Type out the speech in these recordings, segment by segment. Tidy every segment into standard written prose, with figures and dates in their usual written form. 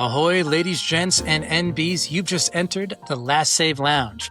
Ahoy, ladies, gents, and NBs. You've just entered the Last Save Lounge,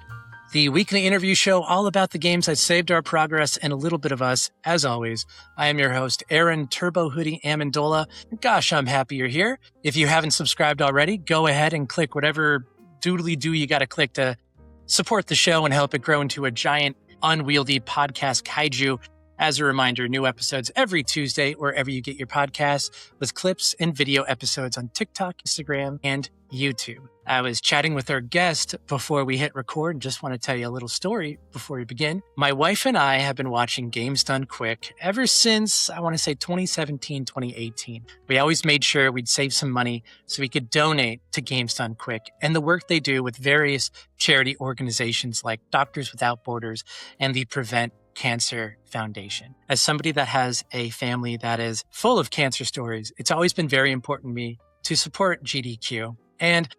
the weekly interview show all about the games that saved our progress and a little bit of us. As always, I am your host, Aaron TurboHoodie Amendola. Gosh, I'm happy you're here. If you haven't subscribed already, go ahead and click whatever doodly-doo you got to click to support the show and help it grow into a giant, unwieldy podcast kaiju. As a reminder, new episodes every Tuesday, wherever you get your podcasts, with clips and video episodes on TikTok, Instagram, and YouTube. I was chatting with our guest before we hit record and just want to tell you a little story before we begin. My wife and I have been watching Games Done Quick ever since, I want to say 2017, 2018. We always made sure we'd save some money so we could donate to Games Done Quick and the work they do with various charity organizations like Doctors Without Borders and the Prevent Cancer Foundation. As somebody that has a family that is full of cancer stories, it's always been very important to me to support GDQ. And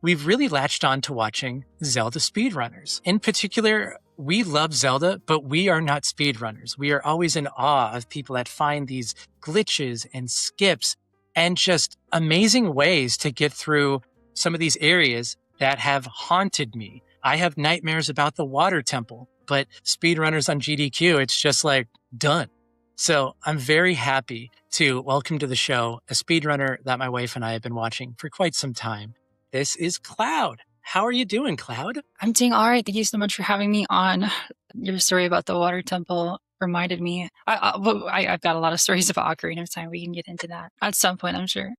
we've really latched on to watching Zelda speedrunners. In particular, we love Zelda, but we are not speedrunners. We are always in awe of people that find these glitches and skips and just amazing ways to get through some of these areas that have haunted me. I have nightmares about the water temple, but speedrunners on GDQ, it's just like done. So I'm very happy to welcome to the show a speedrunner that my wife and I have been watching for quite some time. This is Cloud. How are you doing, Cloud? I'm doing all right. Thank you so much for having me on. Your story about the water temple reminded me. I've got a lot of stories about Ocarina of Time. We can get into that at some point, I'm sure.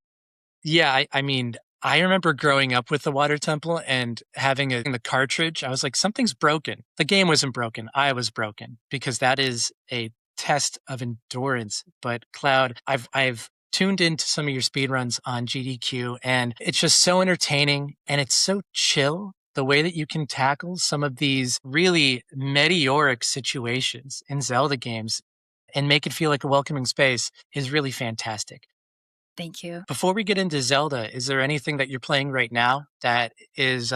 Yeah, I mean, I remember growing up with the water temple and having the cartridge. I was like, something's broken. The game wasn't broken. I was broken because that is a test of endurance. But Cloud, I've tuned into some of your speedruns on GDQ and it's just so entertaining and it's so chill. The way that you can tackle some of these really meteoric situations in Zelda games and make it feel like a welcoming space is really fantastic. Thank you. Before we get into Zelda, is there anything that you're playing right now that is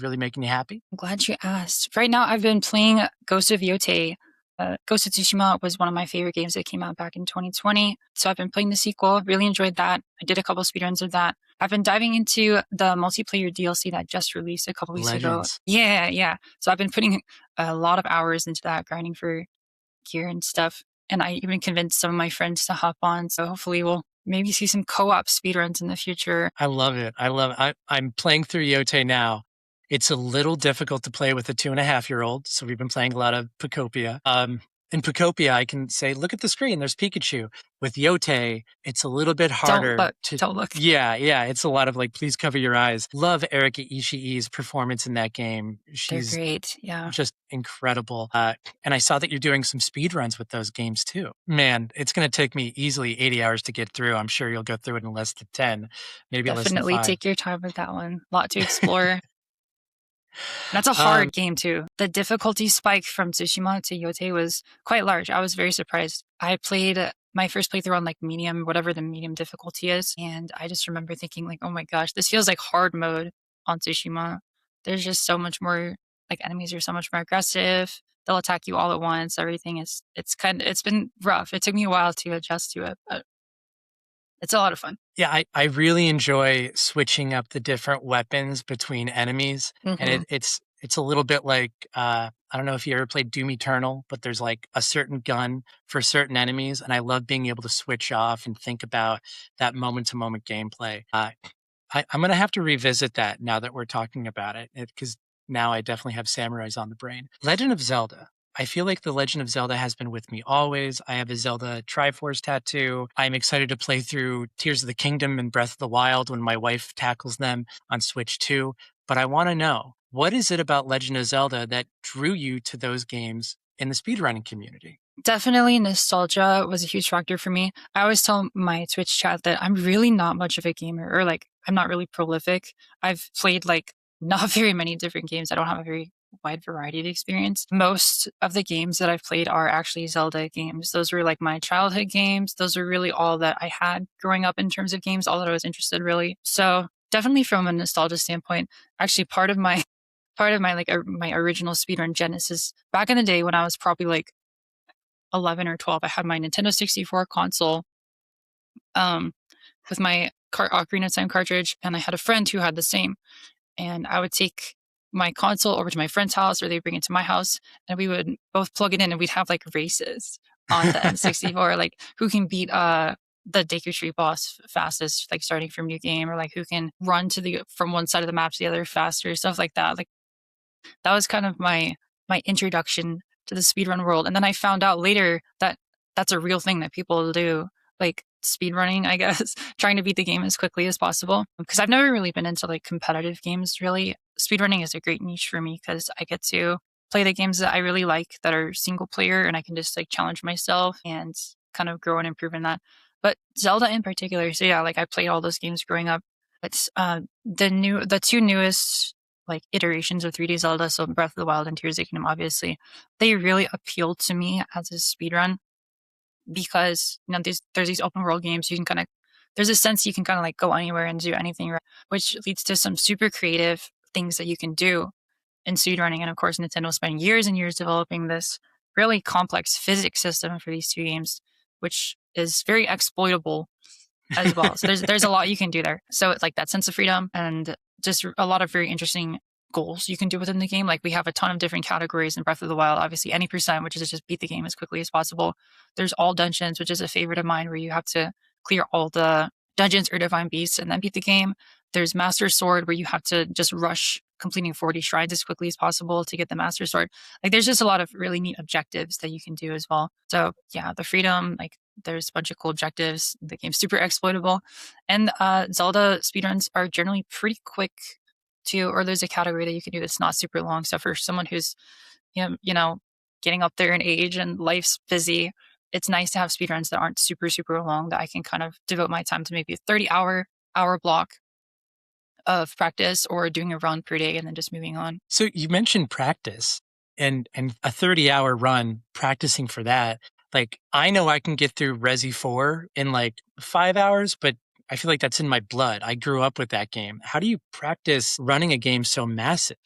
really making you happy? I'm glad you asked. Right now, I've been playing Ghost of Yotei. Ghost of Tsushima was one of my favorite games that came out back in 2020. So I've been playing the sequel, really enjoyed that. I did a couple speedruns of that. I've been diving into the multiplayer DLC that just released a couple weeks ago. Yeah. So I've been putting a lot of hours into that, grinding for gear and stuff. And I even convinced some of my friends to hop on. So hopefully we'll maybe see some co-op speedruns in the future. I love it. I'm playing through Yotei now. It's a little difficult to play with a 2.5-year-old. So we've been playing a lot of Pocopia. In Pocopia, I can say, look at the screen, there's Pikachu. With Yotei, it's a little bit harder. Don't look. Yeah. It's a lot of like, please cover your eyes. Love Erika Ishii's performance in that game. She's They're great. Yeah. Just incredible. And I saw that you're doing some speed runs with those games too. Man, it's going to take me easily 80 hours to get through. I'm sure you'll go through it in less than 10, maybe less than 5. Definitely take your time with that one. A lot to explore. That's a hard game too. The difficulty spike from Tsushima to Yotei was quite large. I was very surprised. I played my first playthrough on like medium, whatever the medium difficulty is. And I just remember thinking like, oh my gosh, this feels like hard mode on Tsushima. There's just so much more, like enemies are so much more aggressive. They'll attack you all at once. Everything is, it's been rough. It took me a while to adjust to it, but it's a lot of fun. Yeah, I really enjoy switching up the different weapons between enemies. Mm-hmm. And it's a little bit like, I don't know if you ever played Doom Eternal, but there's like a certain gun for certain enemies. And I love being able to switch off and think about that moment-to-moment gameplay. I'm going to have to revisit that now that we're talking about it, because now I definitely have samurais on the brain. Legend of Zelda. I feel like the Legend of Zelda has been with me always. I have a Zelda Triforce tattoo. I'm excited to play through Tears of the Kingdom and Breath of the Wild when my wife tackles them on Switch 2. But I want to know, what is it about Legend of Zelda that drew you to those games in the speedrunning community? Definitely nostalgia was a huge factor for me. I always tell my Twitch chat that I'm really not much of a gamer, or like I'm not really prolific. I've played like not very many different games. I don't have a very wide variety of experience. Most of the games that I've played are actually Zelda games. Those were like my childhood games. Those were really all that I had growing up in terms of games, all that I was interested really. So definitely from a nostalgia standpoint, actually part of my my original speedrun genesis back in the day when I was probably like 11 or 12, I had my Nintendo 64 console with my Ocarina of Time cartridge, and I had a friend who had the same. And I would take my console over to my friend's house, or they bring it to my house, and we would both plug it in, and we'd have like races on the N64, like who can beat the Deku Tree boss fastest, like starting from new game, or like who can run from one side of the map to the other faster, stuff like that. Like that was kind of my introduction to the speedrun world. And then I found out later that that's a real thing that people do, like speedrunning, I guess, trying to beat the game as quickly as possible. Because I've never really been into like competitive games, really. Speedrunning is a great niche for me because I get to play the games that I really like that are single player, and I can just like challenge myself and kind of grow and improve in that. But Zelda in particular, so yeah, like I played all those games growing up. It's the two newest like iterations of 3D Zelda, so Breath of the Wild and Tears of the Kingdom, obviously, they really appealed to me as a speedrun because there's these open world games. You can kind of there's a sense you can kind of like go anywhere and do anything, right? Which leads to some super creative things that you can do in speedrunning. And of course, Nintendo spent years and years developing this really complex physics system for these two games, which is very exploitable as well. So there's a lot you can do there. So it's like that sense of freedom and just a lot of very interesting goals you can do within the game. Like we have a ton of different categories in Breath of the Wild, obviously any percent, which is just beat the game as quickly as possible. There's all dungeons, which is a favorite of mine, where you have to clear all the dungeons or divine beasts and then beat the game. There's Master Sword, where you have to just rush completing 40 shrines as quickly as possible to get the Master Sword. Like there's just a lot of really neat objectives that you can do as well. So yeah, the freedom, like there's a bunch of cool objectives. The game's super exploitable. And Zelda speedruns are generally pretty quick too, or there's a category that you can do that's not super long. So for someone who's, getting up there in age and life's busy, it's nice to have speedruns that aren't super, super long, that I can kind of devote my time to maybe a 30-hour block of practice or doing a run per day and then just moving on. So you mentioned practice and a 30-hour run, practicing for that. Like I know I can get through Resi 4 in like 5 hours, but I feel like that's in my blood. I grew up with that game. How do you practice running a game so massive?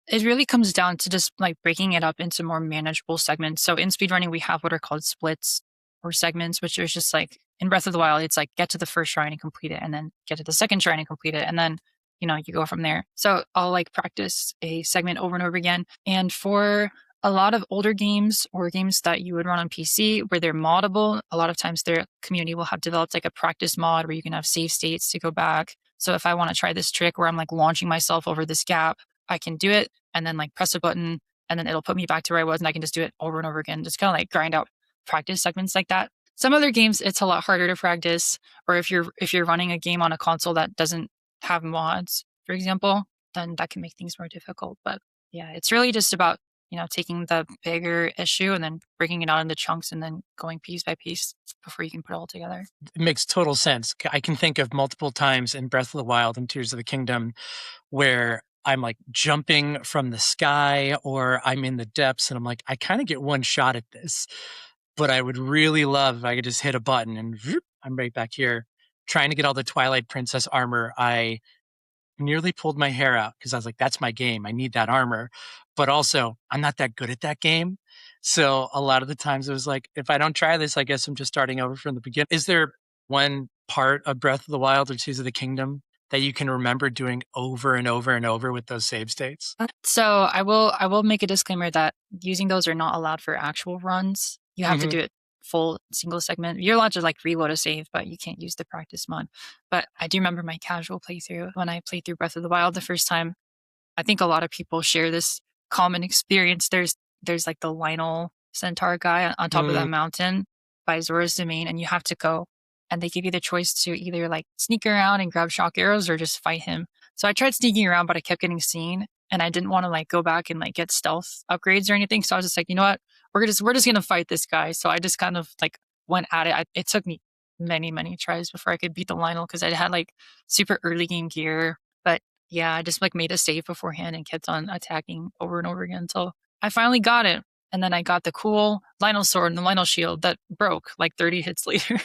It really comes down to just like breaking it up into more manageable segments. So in speedrunning, we have what are called splits or segments, which is just like in Breath of the Wild, it's like get to the first shrine and complete it, and then get to the second shrine and complete it, and then you go from there. So I'll like practice a segment over and over again. And for a lot of older games or games that you would run on PC where they're moddable, a lot of times their community will have developed like a practice mod where you can have save states to go back. So if I want to try this trick where I'm like launching myself over this gap, I can do it and then like press a button and then it'll put me back to where I was, and I can just do it over and over again. Just kind of like grind out practice segments like that. Some other games, it's a lot harder to practice. Or if you're running a game on a console that doesn't have mods, for example, then that can make things more difficult. But yeah, it's really just about taking the bigger issue and then breaking it out into chunks and then going piece by piece before you can put it all together. It makes total sense. I can think of multiple times in Breath of the Wild and Tears of the Kingdom where I'm like jumping from the sky or I'm in the depths and I'm like, I kind of get one shot at this, but I would really love if I could just hit a button and whoop, I'm right back here trying to get all the Twilight Princess armor. I nearly pulled my hair out because I was like, that's my game. I need that armor. But also, I'm not that good at that game. So a lot of the times it was like, if I don't try this, I guess I'm just starting over from the beginning. Is there one part of Breath of the Wild or Tears of the Kingdom that you can remember doing over and over and over with those save states? So I will make a disclaimer that using those are not allowed for actual runs. You have to do it full single segment. You're allowed to like reload a save, but you can't use the practice mod. But I do remember my casual playthrough when I played through Breath of the Wild the first time. I think a lot of people share this common experience. There's like the Lionel Centaur guy on top of that mountain by Zora's Domain, and you have to go. And they give you the choice to either like sneak around and grab shock arrows or just fight him. So I tried sneaking around, but I kept getting seen, and I didn't want to like go back and like get stealth upgrades or anything. So I was just like, you know what? We're just gonna fight this guy. So I just kind of like went at it. It took me many tries before I could beat the Lionel because I had like super early game gear. But yeah, I just like made a save beforehand and kept on attacking over and over again until I finally got it. And then I got the cool Lionel sword and the Lionel shield that broke like 30 hits later.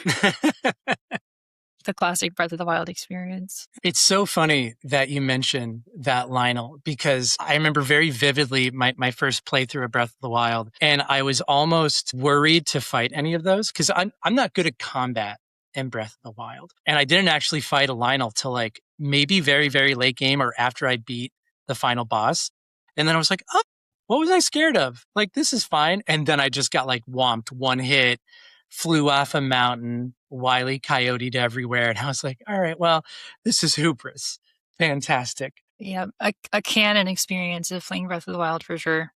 The classic Breath of the Wild experience. It's so funny that you mentioned that Lionel, because I remember very vividly my first playthrough of Breath of the Wild, and I was almost worried to fight any of those because I'm not good at combat. and Breath of the Wild. And I didn't actually fight a Lionel till like maybe very, very late game or after I beat the final boss. And then I was like, oh, what was I scared of? Like, this is fine. And then I just got like whomped, one hit, flew off a mountain, Wile E. Coyote'd everywhere. And I was like, all right, well, this is hubris. Fantastic. Yeah, a canon experience of playing Breath of the Wild for sure.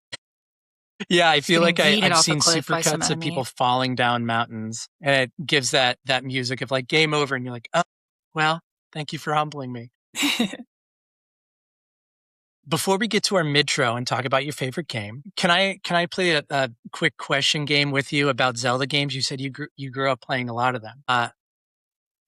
Yeah, I feel like Getting yeeted I've off a seen cliff by some supercuts of enemy. people falling down mountains, and it gives that music of like game over, and you're like, oh, well, thank you for humbling me. Before we get to our midtro and talk about your favorite game, can I play a quick question game with you about Zelda games? You said you grew up playing a lot of them.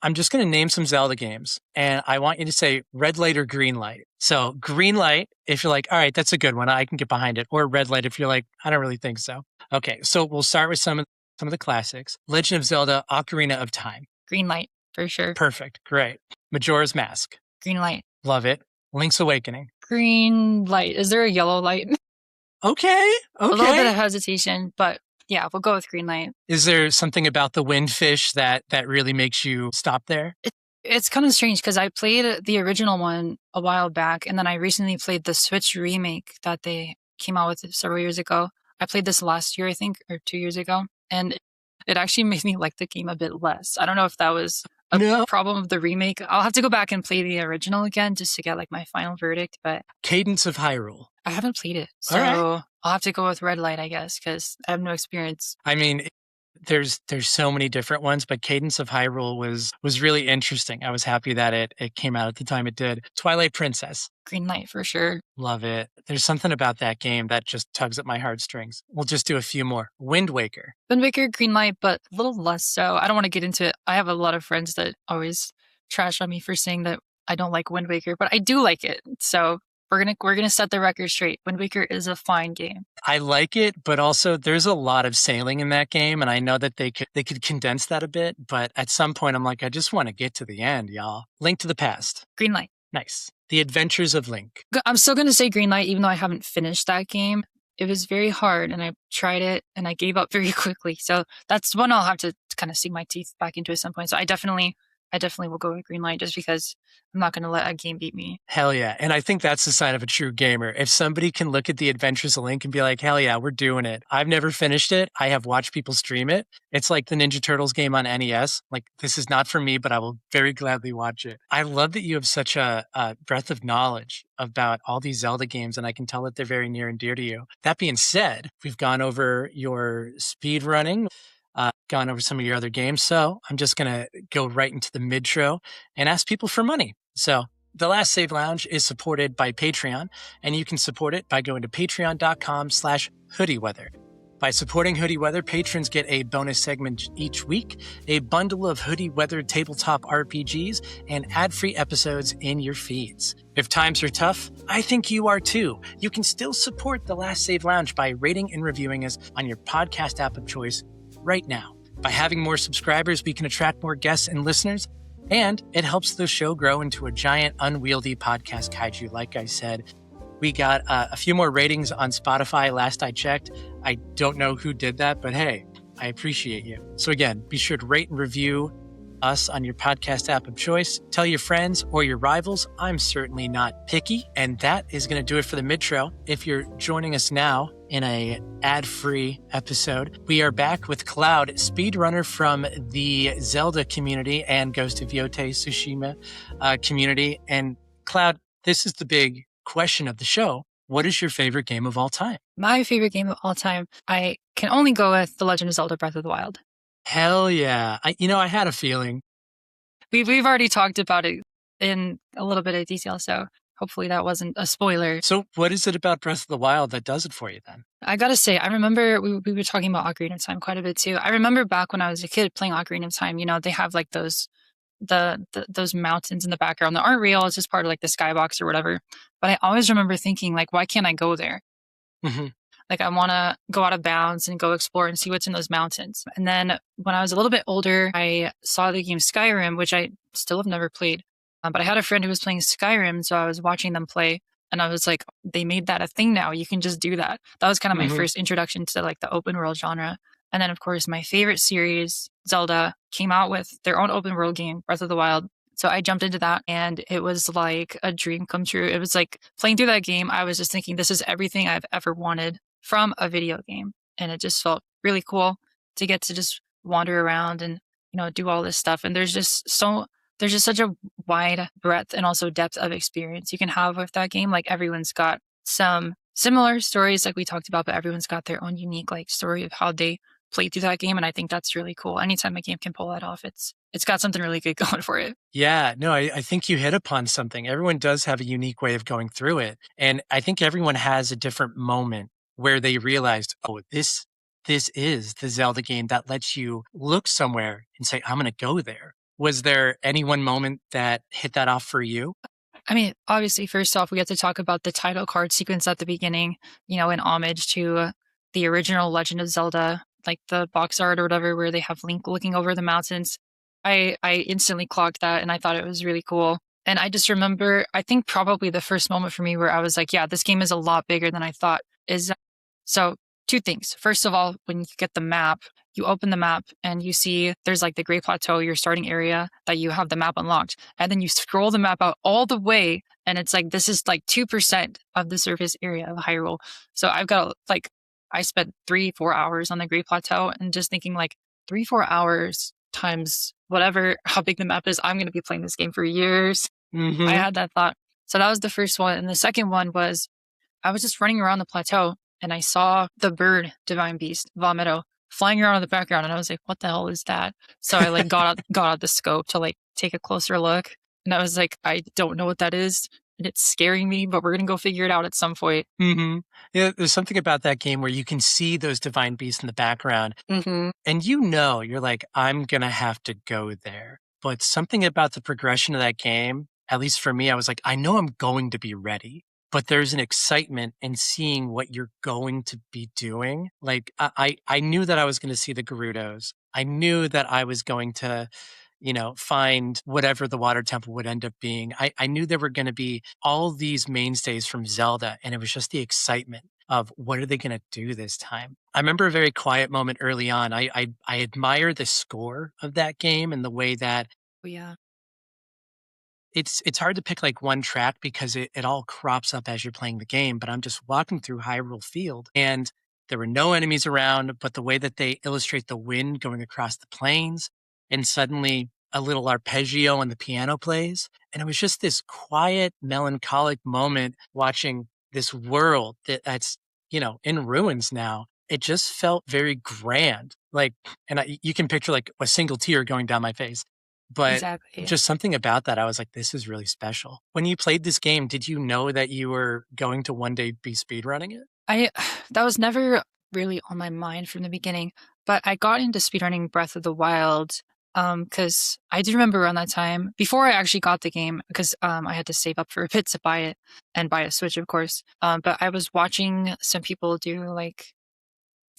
I'm just going to name some Zelda games, and I want you to say red light or green light. So green light, if you're like, all right, that's a good one, I can get behind it. Or red light, if you're like, I don't really think so. Okay, so we'll start with some of the classics. Legend of Zelda: Ocarina of Time. Green light for sure. Perfect, great. Majora's Mask. Green light. Love it. Link's Awakening. Green light. Is there a yellow light? Okay. A little bit of hesitation, but yeah, we'll go with green light. Is there something about the windfish that really makes you stop there? It's kind of strange because I played the original one a while back, and then I recently played the Switch remake that they came out with several years ago. I played this last year, I think, or 2 years ago, and it actually made me like the game a bit less. I don't know if that was a problem of the remake. I'll have to go back and play the original again just to get like my final verdict, but... Cadence of Hyrule. I haven't played it, so I'll have to go with red light, I guess, because I have no experience. I mean, there's so many different ones, but Cadence of Hyrule was really interesting. I was happy that it came out at the time it did. Twilight Princess. Green light for sure. Love it. There's something about that game that just tugs at my heartstrings. We'll just do a few more. Wind Waker. Wind Waker, green light, but a little less so. I don't want to get into it. I have a lot of friends that always trash on me for saying that I don't like Wind Waker, but I do like it. So we're gonna set the record straight. Wind Waker is a fine game. I like it, but also there's a lot of sailing in that game, and I know that they could condense that a bit. But at some point, I'm like, I just want to get to the end, y'all. Link to the Past. Green light. Nice. The Adventures of Link. I'm still gonna say green light, even though I haven't finished that game. It was very hard, and I tried it, and I gave up very quickly. So that's one I'll have to kind of sink my teeth back into at some point. So I definitely will go with green light just because I'm not going to let a game beat me. Hell yeah. And I think that's the sign of a true gamer. If somebody can look at the Adventures of Link and be like, hell yeah, we're doing it. I've never finished it. I have watched people stream it. It's like the Ninja Turtles game on NES. Like, this is not for me, but I will very gladly watch it. I love that you have such a breadth of knowledge about all these Zelda games, and I can tell that they're very near and dear to you. That being said, we've gone over your speedrunning. Gone over some of your other games. So I'm just going to go right into the midtro and ask people for money. So the Last Save Lounge is supported by Patreon, and you can support it by going to patreon.com/hoodieweather. By supporting Hoodie Weather, patrons get a bonus segment each week, a bundle of Hoodie Weather tabletop RPGs, and ad-free episodes in your feeds. If times are tough, I think you are too. You can still support the Last Save Lounge by rating and reviewing us on your podcast app of choice right now. By having more subscribers, we can attract more guests and listeners, and it helps the show grow into a giant, unwieldy podcast kaiju, like I said. We got a few more ratings on Spotify last I checked. I don't know who did that, but hey, I appreciate you. So again, be sure to rate and review us on your podcast app of choice. Tell your friends or your rivals. I'm certainly not picky. And that is going to do it for the midtro. If you're joining us now in a ad-free episode, we are back with Cloud, speedrunner from the Zelda community and Ghost of Yotei Tsushima community. And Cloud, this is the big question of the show. What is your favorite game of all time? My favorite game of all time, I can only go with The Legend of Zelda: Breath of the Wild. Hell yeah. I had a feeling. We've already talked about it in a little bit of detail, so hopefully that wasn't a spoiler. So what is it about Breath of the Wild that does it for you then? I gotta say, I remember we were talking about Ocarina of Time quite a bit too. I remember back when I was a kid playing Ocarina of Time, they have like those mountains in the background that aren't real. It's just part of like the skybox or whatever. But I always remember thinking like, why can't I go there? Mm-hmm. Like I want to go out of bounds and go explore and see what's in those mountains. And then when I was a little bit older, I saw the game Skyrim, which I still have never played. But I had a friend who was playing Skyrim, so I was watching them play. And I was like, they made that a thing now. You can just do that. That was kind of my first introduction to like the open world genre. And then, of course, my favorite series, Zelda, came out with their own open world game, Breath of the Wild. So I jumped into that and it was like a dream come true. It was like playing through that game. I was just thinking, this is everything I've ever wanted from a video game. And it just felt really cool to get to just wander around and, do all this stuff. And there's just such a wide breadth and also depth of experience you can have with that game. Like everyone's got some similar stories like we talked about, but everyone's got their own unique like story of how they played through that game. And I think that's really cool. Anytime a game can pull that off, it's got something really good going for it. Yeah, no, I think you hit upon something. Everyone does have a unique way of going through it. And I think everyone has a different moment where they realized, oh, this is the Zelda game that lets you look somewhere and say, I'm going to go there. Was there any one moment that hit that off for you? I mean, obviously, first off, we have to talk about the title card sequence at the beginning, in homage to the original Legend of Zelda, like the box art or whatever, where they have Link looking over the mountains. I instantly clocked that and I thought it was really cool. And I just remember, I think probably the first moment for me where I was like, yeah, this game is a lot bigger than I thought. So two things. First of all, when you get the map, you open the map and you see there's like the Great Plateau, your starting area that you have the map unlocked. And then you scroll the map out all the way. And it's like, this is like 2% of the surface area of Hyrule. So I spent 3-4 hours on the Great Plateau and just thinking like 3-4 hours times whatever, how big the map is, I'm going to be playing this game for years. Mm-hmm. I had that thought. So that was the first one. And the second one was I was just running around the plateau and I saw the bird, Divine Beast, Vomito, flying around in the background. And I was like, what the hell is that? So I like got out the scope to like take a closer look. And I was like, I don't know what that is. And it's scaring me, but we're going to go figure it out at some point. Mm-hmm. Yeah, there's something about that game where you can see those divine beasts in the background. Mm-hmm. And you're like, I'm going to have to go there. But something about the progression of that game, at least for me, I was like, I know I'm going to be ready. But there's an excitement in seeing what you're going to be doing. Like I knew that I was going to see the Gerudos. I knew that I was going to, find whatever the water temple would end up being. I knew there were going to be all these mainstays from Zelda, and it was just the excitement of what are they going to do this time. I remember a very quiet moment early on. I admire the score of that game and the way that Oh, yeah. it's hard to pick like one track because it all crops up as you're playing the game, but I'm just walking through Hyrule Field and there were no enemies around, but the way that they illustrate the wind going across the plains and suddenly a little arpeggio on the piano plays. And it was just this quiet, melancholic moment watching this world that's, in ruins now. It just felt very grand. Like, you can picture like a single tear going down my face. But Exactly. just something about that, I was like, this is really special. When you played this game, did you know that you were going to one day be speedrunning it? That was never really on my mind from the beginning, but I got into speedrunning Breath of the Wild because I do remember around that time, before I actually got the game, because I had to save up for a bit to buy it and buy a Switch, of course. But I was watching some people do like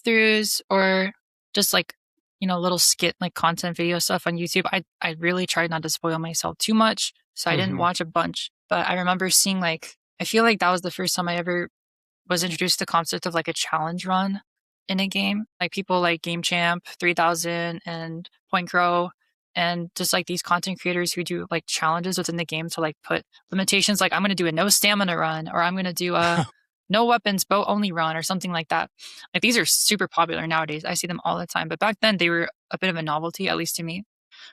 throughs or just like, little skit like content video stuff on YouTube. I really tried not to spoil myself too much, so I didn't watch a bunch. But I remember seeing I feel like that was the first time I ever was introduced to the concept of like a challenge run in a game. Like people like Game Champ, 3000 and Point Crow, and just like these content creators who do like challenges within the game to like put limitations like I'm going to do a no stamina run or I'm going to do a no weapons bow only run or something like that. Like these are super popular nowadays. I see them all the time. But back then they were a bit of a novelty, at least to me.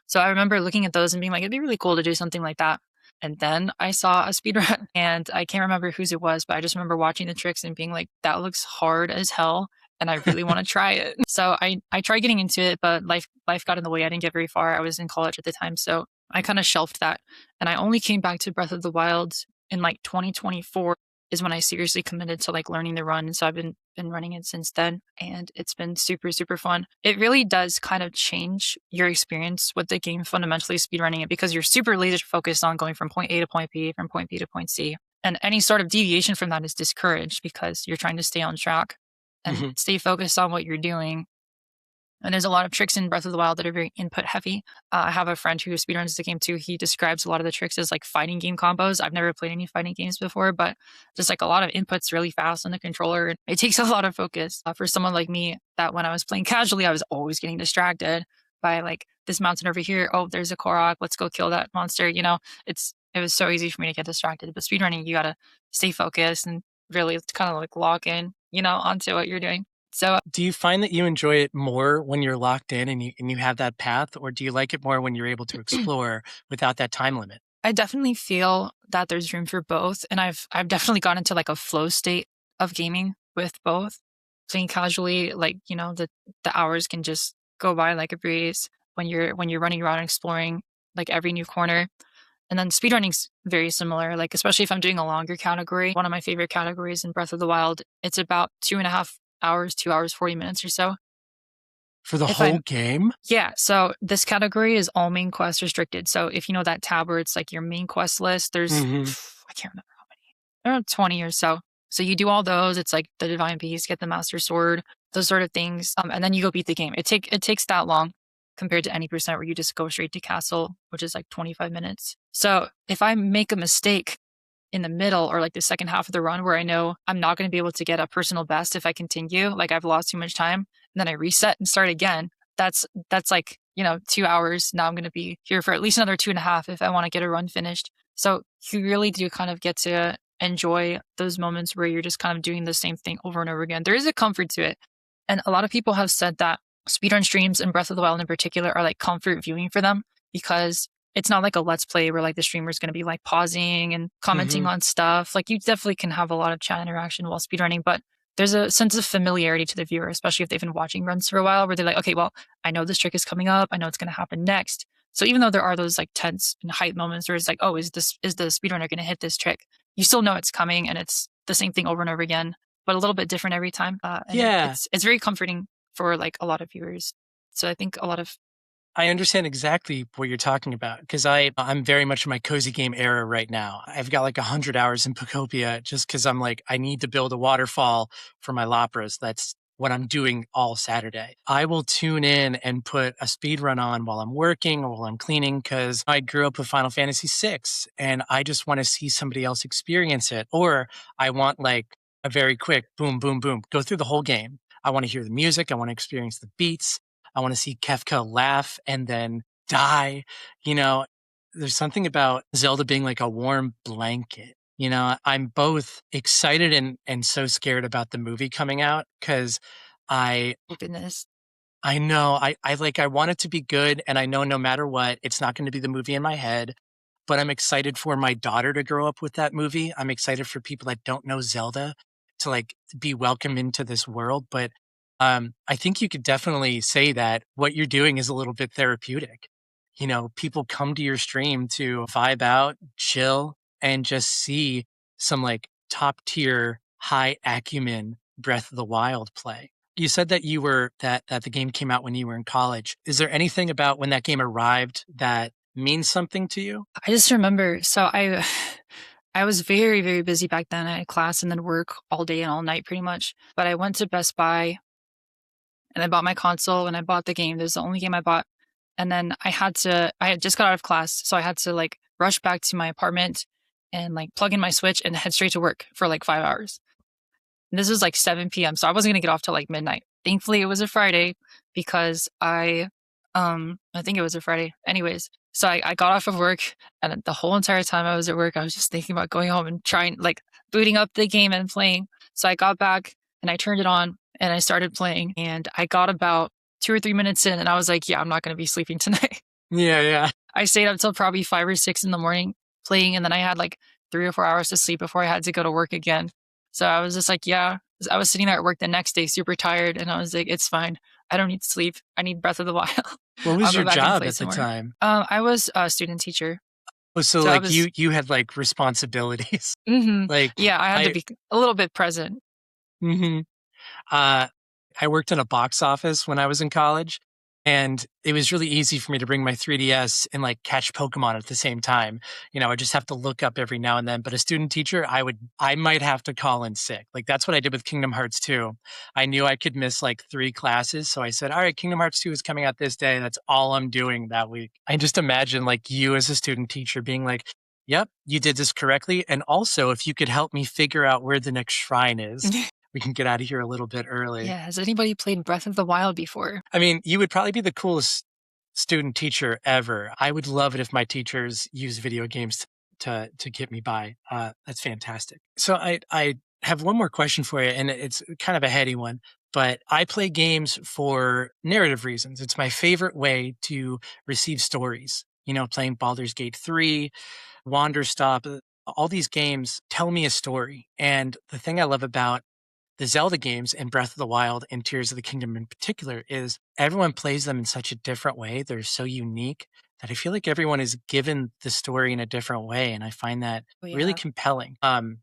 So I remember looking at those and being like, it'd be really cool to do something like that. And then I saw a speedrun and I can't remember whose it was, but I just remember watching the tricks and being like, that looks hard as hell. And I really want to try it. So I tried getting into it, but life got in the way. I didn't get very far. I was in college at the time. So I kind of shelved that. And I only came back to Breath of the Wild in like 2024 is when I seriously committed to like learning the run. And so I've been running it since then. And it's been super, super fun. It really does kind of change your experience with the game fundamentally speedrunning it because you're super laser focused on going from point A to point B, from point B to point C. And any sort of deviation from that is discouraged because you're trying to stay on track and stay focused on what you're doing. And there's a lot of tricks in Breath of the Wild that are very input heavy. I have a friend who speedruns the game too. He describes a lot of the tricks as like fighting game combos. I've never played any fighting games before, but just like a lot of inputs really fast on the controller. And it takes a lot of focus for someone like me that when I was playing casually, I was always getting distracted by like this mountain over here. Oh, there's a Korok. Let's go kill that monster. You know, it was so easy for me to get distracted. But speedrunning, you got to stay focused and really kind of like lock in, you know, onto what you're doing. So do you find that you enjoy it more when you're locked in and you have that path, or do you like it more when you're able to explore without that time limit? I definitely feel that there's room for both, and I've definitely gotten into like a flow state of gaming with both. Playing casually, like, you know, the hours can just go by like a breeze when you're running around and exploring like every new corner. And then speedrunning's very similar, like especially if I'm doing a longer category. One of my favorite categories in Breath of the Wild, it's about 2.5 hours, 2 hours, 40 minutes or so. For the If whole I'm game? Yeah, so this category is all main quest restricted. So if you know that tab where it's like your main quest list, there's I can't remember how many. There are 20 or so. So you do all those. It's like the Divine Beast, get the Master Sword, those sort of things, and then you go beat the game. It takes that long compared to any percent where you just go straight to castle, which is like 25 minutes. So if I make a mistake in the middle or like the second half of the run where I know I'm not going to be able to get a personal best if I continue, like I've lost too much time, and then I reset and start again, that's like, you know, 2 hours. Now I'm going to be here for at least another 2.5 if I want to get a run finished. So you really do kind of get to enjoy those moments where you're just kind of doing the same thing over and over again. There is a comfort to it. And a lot of people have said that speedrun streams and Breath of the Wild in particular are like comfort viewing for them, because it's not like a let's play where like the streamer's going to be like pausing and commenting on stuff. Like you definitely can have a lot of chat interaction while speedrunning, but there's a sense of familiarity to the viewer, especially if they've been watching runs for a while, where they're like, okay, well, I know this trick is coming up. I know it's going to happen next. So even though there are those like tense and hype moments where it's like, oh, is the speedrunner going to hit this trick? You still know it's coming, and it's the same thing over and over again, but a little bit different every time. And it's very comforting for like a lot of viewers. So I think I understand exactly what you're talking about, because I'm very much in my cozy game era right now. I've got like 100 hours in Pocopia just because I'm like, I need to build a waterfall for my Lapras. That's what I'm doing all Saturday. I will tune in and put a speed run on while I'm working or while I'm cleaning, because I grew up with Final Fantasy VI and I just want to see somebody else experience it. Or I want like a very quick boom, boom, boom, go through the whole game. I want to hear the music. I want to experience the beats. I want to see Kefka laugh and then die. You know, there's something about Zelda being like a warm blanket. You know, I'm both excited and so scared about the movie coming out, because I goodness. I know I want it to be good, and I know no matter what, it's not going to be the movie in my head. But I'm excited for my daughter to grow up with that movie. I'm excited for people that don't know Zelda to like be welcome into this world. But I think you could definitely say that what you're doing is a little bit therapeutic. You know, people come to your stream to vibe out, chill, and just see some like top tier, high acumen Breath of the Wild play. You said that that the game came out when you were in college. Is there anything about when that game arrived that means something to you? I just remember, so I was very, very busy back then. I had class and then work all day and all night pretty much. But I went to Best Buy and I bought my console and I bought the game. It was the only game I bought. And then I had just got out of class. So I had to like rush back to my apartment and like plug in my Switch and head straight to work for like 5 hours. And this was like 7 p.m. So I wasn't going to get off till like midnight. Thankfully, it was a Friday because I think it was a Friday. Anyways, so I got off of work, and the whole entire time I was at work, I was just thinking about going home and trying, like, booting up the game and playing. So I got back and I turned it on and I started playing, and I got about 2 or 3 minutes in and I was like, yeah, I'm not going to be sleeping tonight. Yeah. I stayed up till probably 5 or 6 in the morning playing, and then I had like 3 or 4 hours to sleep before I had to go to work again. So I was just like, yeah, I was sitting there at work the next day, super tired. And I was like, it's fine. I don't need sleep. I need Breath of the Wild. What was your job at the time? I was a student teacher. Oh, so like you had like responsibilities. Like, yeah, I had to be a little bit present. I worked in a box office when I was in college. And it was really easy for me to bring my 3DS and like catch Pokemon at the same time. I just have to look up every now and then. But a student teacher, I might have to call in sick. Like that's what I did with Kingdom Hearts 2. I knew I could miss like 3 classes. So I said, all right, Kingdom Hearts 2 is coming out this day. That's all I'm doing that week. I just imagine like you as a student teacher being like, yep, you did this correctly. And also, if you could help me figure out where the next shrine is, we can get out of here a little bit early. Yeah. Has anybody played Breath of the Wild before? I mean, you would probably be the coolest student teacher ever. I would love it if my teachers use video games to get me by. That's fantastic. So I have one more question for you, and it's kind of a heady one. But I play games for narrative reasons. It's my favorite way to receive stories. Playing Baldur's Gate 3, Wanderstop, all these games tell me a story. And the thing I love about the Zelda games and Breath of the Wild and Tears of the Kingdom in particular is everyone plays them in such a different way. They're so unique that I feel like everyone is given the story in a different way. And I find that really compelling. And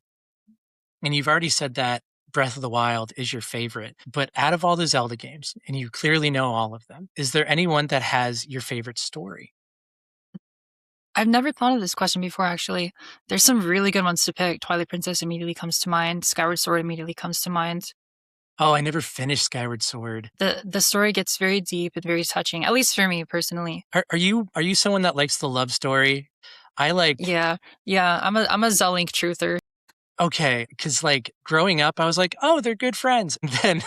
you've already said that Breath of the Wild is your favorite, but out of all the Zelda games, and you clearly know all of them, is there anyone that has your favorite story? I've never thought of this question before, actually. There's some really good ones to pick. Twilight Princess immediately comes to mind. Skyward Sword immediately comes to mind. Oh, I never finished Skyward Sword. The story gets very deep and very touching, at least for me personally. Are you someone that likes the love story? I like. Yeah. I'm a Zelink truther. Okay, because like growing up, I was like, oh, they're good friends. And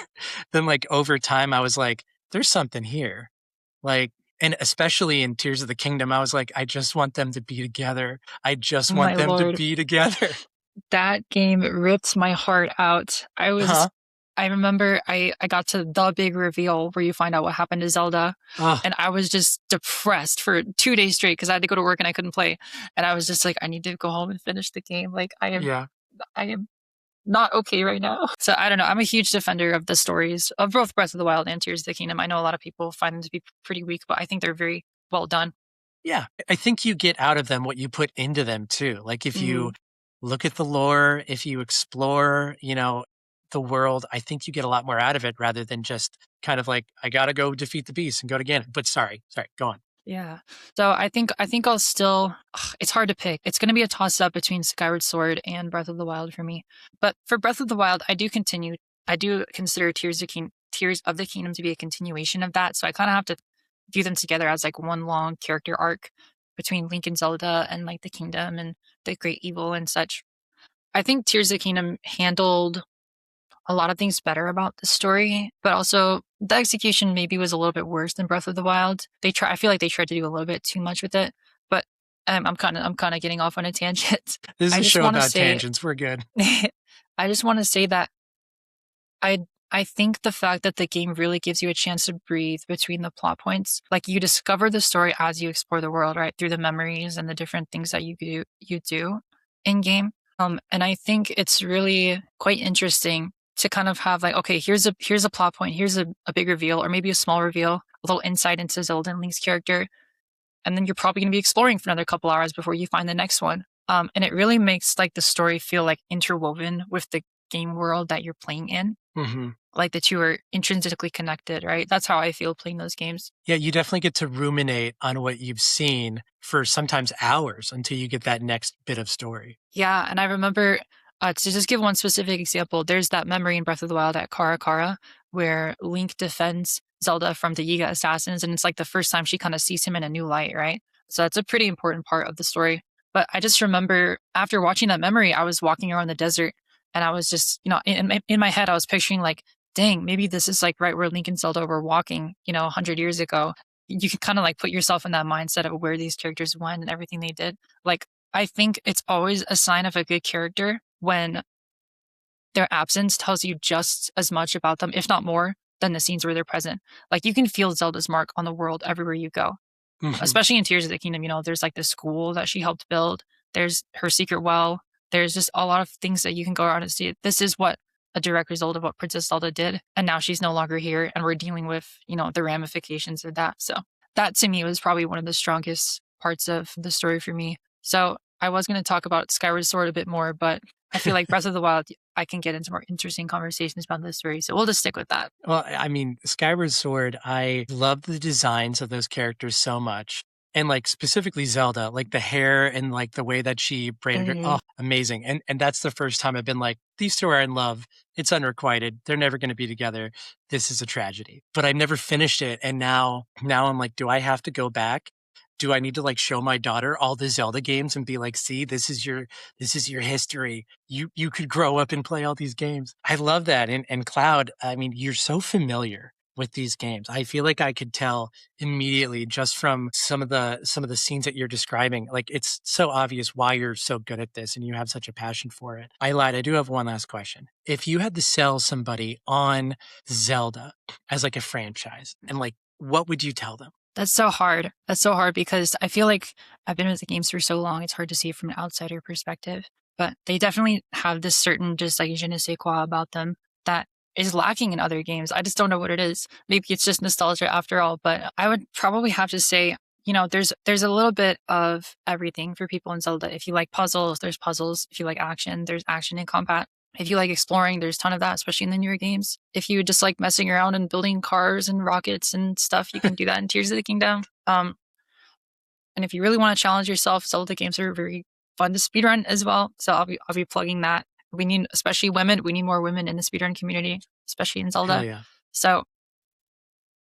then like over time, I was like, there's something here. Like, and especially in Tears of the Kingdom, I was like, I just want them to be together. I just want them to be together. That game ripped my heart out. I remember I got to the big reveal where you find out what happened to Zelda. And I was just depressed for 2 days straight because I had to go to work and I couldn't play. And I was just like, I need to go home and finish the game. Like I am not okay right now. So I don't know. I'm a huge defender of the stories of both Breath of the Wild and Tears of the Kingdom. I know a lot of people find them to be pretty weak, but I think they're very well done. Yeah. I think you get out of them what you put into them too. Like if you look at the lore, if you explore, the world, I think you get a lot more out of it rather than just kind of like, I got to go defeat the beast and go to Ganon. But sorry, go on. Yeah. So I think I'll still, it's hard to pick. It's going to be a toss up between Skyward Sword and Breath of the Wild for me. But for Breath of the Wild, I do consider Tears of the Kingdom to be a continuation of that. So I kind of have to view them together as like one long character arc between Link and Zelda and like the kingdom and the great evil and such. I think Tears of the Kingdom handled a lot of things better about the story, but also the execution maybe was a little bit worse than Breath of the Wild. I feel like they tried to do a little bit too much with it, but I'm kind of getting off on a tangent. This is a show about tangents. We're good. I just want to say that I think the fact that the game really gives you a chance to breathe between the plot points, like you discover the story as you explore the world, right, through the memories and the different things that you do in game. And I think it's really quite interesting to kind of have like, okay, here's a plot point, here's a big reveal, or maybe a small reveal, a little insight into Zelda and Link's character, and then you're probably going to be exploring for another couple hours before you find the next one. And it really makes like the story feel like interwoven with the game world that you're playing in. Mm-hmm. Like the two are intrinsically connected, right? That's how I feel playing those games. Yeah, you definitely get to ruminate on what you've seen for sometimes hours until you get that next bit of story. Yeah, and I remember, to just give one specific example, there's that memory in Breath of the Wild at Kara Kara where Link defends Zelda from the Yiga assassins, and it's like the first time she kind of sees him in a new light, right? So that's a pretty important part of the story. But I just remember after watching that memory, I was walking around the desert and I was just, in my head, I was picturing like, dang, maybe this is like right where Link and Zelda were walking, 100 years ago. You can kind of like put yourself in that mindset of where these characters went and everything they did. Like, I think it's always a sign of a good character when their absence tells you just as much about them, if not more, than the scenes where they're present. Like, you can feel Zelda's mark on the world everywhere you go. Mm-hmm. Especially in Tears of the Kingdom, there's like the school that she helped build. There's her secret well. There's just a lot of things that you can go around and see. This is what a direct result of what Princess Zelda did. And now she's no longer here and we're dealing with, the ramifications of that. So that to me was probably one of the strongest parts of the story for me. So I was going to talk about Skyward Sword a bit more, but I feel like Breath of the Wild I can get into more interesting conversations about the story. So we'll just stick with that. Well, I mean, Skyward Sword, I love the designs of those characters so much. And like specifically Zelda, like the hair and like the way that she braided her. Oh, amazing. And that's the first time I've been like, these two are in love. It's unrequited. They're never going to be together. This is a tragedy. But I've never finished it. And now I'm like, do I have to go back? Do I need to like show my daughter all the Zelda games and be like, see, this is your history. You could grow up and play all these games. I love that. And Cloud, I mean, you're so familiar with these games. I feel like I could tell immediately just from some of the scenes that you're describing. Like it's so obvious why you're so good at this and you have such a passion for it. I lied. I do have one last question. If you had to sell somebody on Zelda as like a franchise, and like what would you tell them? That's so hard. That's so hard because I feel like I've been with the games for so long. It's hard to see it from an outsider perspective. But they definitely have this certain just like je ne sais quoi about them that is lacking in other games. I just don't know what it is. Maybe it's just nostalgia after all. But I would probably have to say, you know, there's a little bit of everything for people in Zelda. If you like puzzles, there's puzzles. If you like action, there's action in combat. If you like exploring, there's a ton of that, especially in the newer games. If you just like messing around and building cars and rockets and stuff, you can do that in Tears of the Kingdom. And if you really want to challenge yourself, Zelda games are very fun to speedrun as well. So I'll be plugging that. We need, especially women, we need more women in the speedrun community, especially in Zelda. Hell yeah. So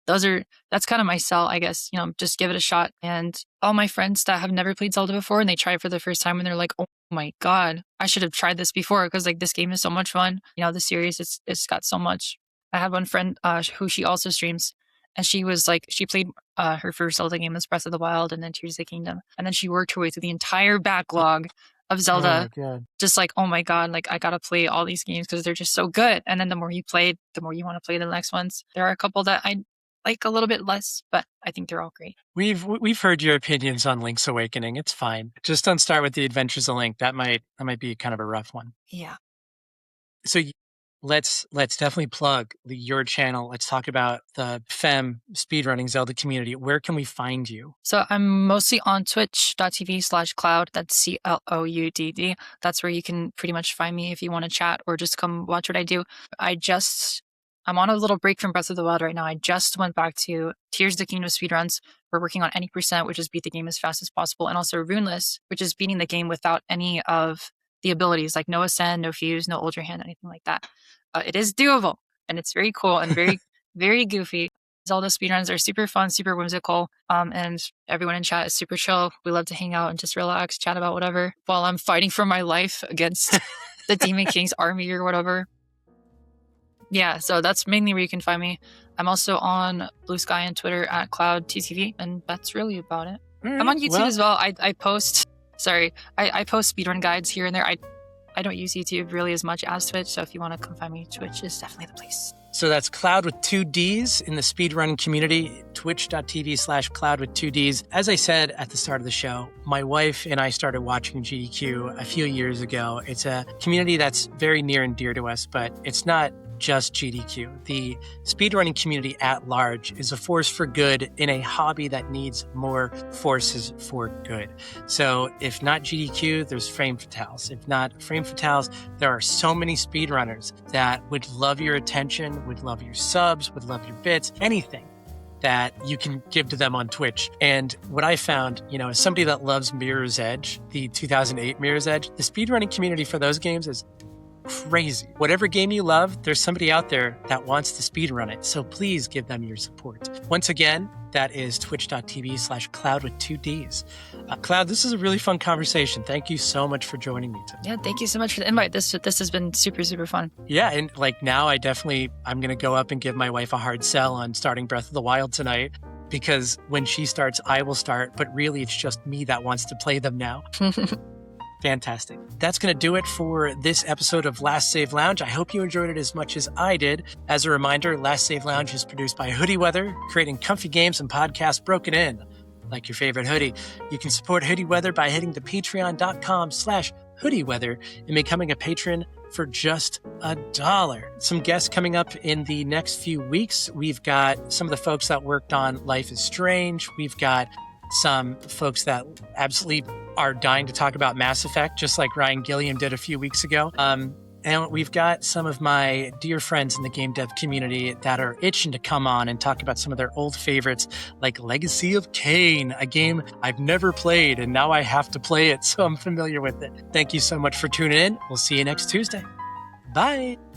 that's kind of my sell, I guess. You know, just give it a shot. And all my friends that have never played Zelda before and they try it for the first time and they're like, oh my God, I should have tried this before because like this game is so much fun. You know, the series, it's got so much. I had one friend who she also streams, and she was like, she played her first Zelda game was Breath of the Wild and then Tears of the Kingdom. And then she worked her way through the entire backlog of Zelda. Just like, oh my God, like I got to play all these games because they're just so good. And then the more you play, the more you want to play the next ones. There are a couple that I like a little bit less, but I think they're all great. We've heard your opinions on Link's Awakening. It's fine. Just don't start with the Adventures of Link. That might be kind of a rough one. Yeah. So let's definitely plug your channel. Let's talk about the FEM speedrunning Zelda community. Where can we find you? So I'm mostly on twitch.tv/cloud. That's CLOUDD. That's where you can pretty much find me if you want to chat or just come watch what I do. I'm on a little break from Breath of the Wild right now. I just went back to Tears of the Kingdom speedruns. We're working on any %, which is beat the game as fast as possible. And also Runeless, which is beating the game without any of the abilities, like no Ascend, no Fuse, no Ultra Hand, anything like that. It is doable, and it's very cool and very, very goofy. Zelda speedruns are super fun, super whimsical, and everyone in chat is super chill. We love to hang out and just relax, chat about whatever, while I'm fighting for my life against the Demon King's army or whatever. Yeah, so that's mainly where you can find me. I'm also on Blue Sky and Twitter at CloudTTV, and that's really about it. Right, I'm on YouTube as well. I post speedrun guides here and there. I don't use YouTube really as much as Twitch, so if you want to come find me, Twitch is definitely the place. So that's Cloud with 2 Ds in the speedrun community, twitch.tv/Cloud with 2 Ds. As I said at the start of the show, my wife and I started watching GDQ a few years ago. It's a community that's very near and dear to us, but it's not just GDQ. The speedrunning community at large is a force for good in a hobby that needs more forces for good. So if not GDQ, there's Frame Fatales. If not Frame Fatales, there are so many speedrunners that would love your attention, would love your subs, would love your bits, anything that you can give to them on Twitch. And what I found, you know, as somebody that loves Mirror's Edge, the 2008 Mirror's Edge, the speedrunning community for those games is crazy. Whatever game you love, there's somebody out there that wants to speedrun it. So please give them your support. Once again, that is twitch.tv/Cloud with 2 Ds. Cloud, this is a really fun conversation. Thank you so much for joining me today. Yeah, thank you so much for the invite. This has been super, super fun. Yeah, and like now I'm going to go up and give my wife a hard sell on starting Breath of the Wild tonight, because when she starts, I will start, but really it's just me that wants to play them now. Fantastic. That's going to do it for this episode of Last Save Lounge. I hope you enjoyed it as much as I did. As a reminder, Last Save Lounge is produced by Hoodie Weather, creating comfy games and podcasts broken in, like your favorite hoodie. You can support Hoodie Weather by hitting the patreon.com/hoodieweather and becoming a patron for just $1. Some guests coming up in the next few weeks. We've got some of the folks that worked on Life is Strange. We've got some folks that absolutely are dying to talk about Mass Effect, just like Ryan Gilliam did a few weeks ago. And we've got some of my dear friends in the game dev community that are itching to come on and talk about some of their old favorites, like Legacy of Kain, a game I've never played, and now I have to play it, so I'm familiar with it. Thank you so much for tuning in. We'll see you next Tuesday. Bye.